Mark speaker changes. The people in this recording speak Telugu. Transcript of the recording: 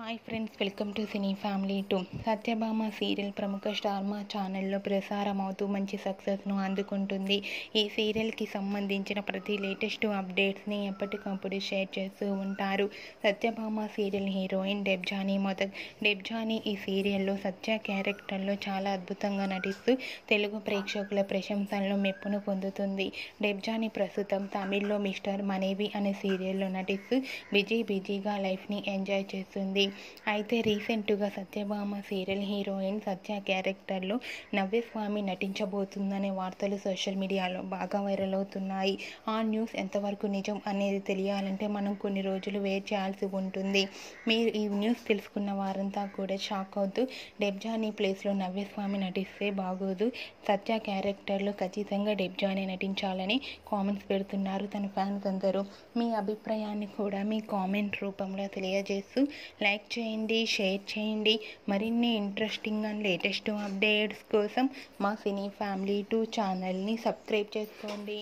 Speaker 1: Hi friends, welcome to cine family 2. Satyabhama serial ప్రముఖ స్టార్ మా ఛానల్లో ప్రసారం అవుతూ మంచి సక్సెస్ను అందుకుంటుంది. ఈ సీరియల్కి సంబంధించిన ప్రతి లేటెస్ట్ అప్డేట్స్ని ఎప్పటికప్పుడు షేర్ చేస్తూ ఉంటారు. సత్యభామ సీరియల్ హీరోయిన్ డెబ్జానీ ఈ సీరియల్లో సత్య క్యారెక్టర్లో చాలా అద్భుతంగా నటిస్తూ తెలుగు ప్రేక్షకుల ప్రశంసలను మెప్పును పొందుతుంది. డెబ్జానీ ప్రస్తుతం తమిళ్లో మిస్టర్ మనేవి అనే సీరియల్లో నటిస్తూ బిజీగా లైఫ్ని ఎంజాయ్ చేస్తుంది. అయితే రీసెంట్గా సత్యభామ సీరియల్ హీరోయిన్ సత్య క్యారెక్టర్లో నవ్యస్వామి నటించబోతుందనే వార్తలు సోషల్ మీడియాలో బాగా వైరల్ అవుతున్నాయి. ఆ న్యూస్ ఎంతవరకు నిజం అనేది తెలియాలంటే మనం కొన్ని రోజులు వెయిట్ చేయాల్సి ఉంటుంది. మీరు ఈ న్యూస్ తెలుసుకున్న వారంతా కూడా షాక్ అవుతూ డెబ్జానీ ప్లేస్లో నవ్యస్వామి నటిస్తే బాగోదు, సత్య క్యారెక్టర్లో ఖచ్చితంగా డెబ్జానీ నటించాలని కామెంట్స్ పెడుతున్నారు తన ఫ్యాన్స్ అందరూ. మీ అభిప్రాయాన్ని కూడా మీ కామెంట్ రూపంలో తెలియజేస్తూ లైక్ చేయండి, షేర్ చేయండి. మరిన్ని ఇంట్రెస్టింగ్ అండ్ లేటెస్ట్ అప్డేట్స్ కోసం మా సినీ ఫ్యామిలీ 2 ఛానల్ని సబ్స్క్రైబ్ చేసుకోండి.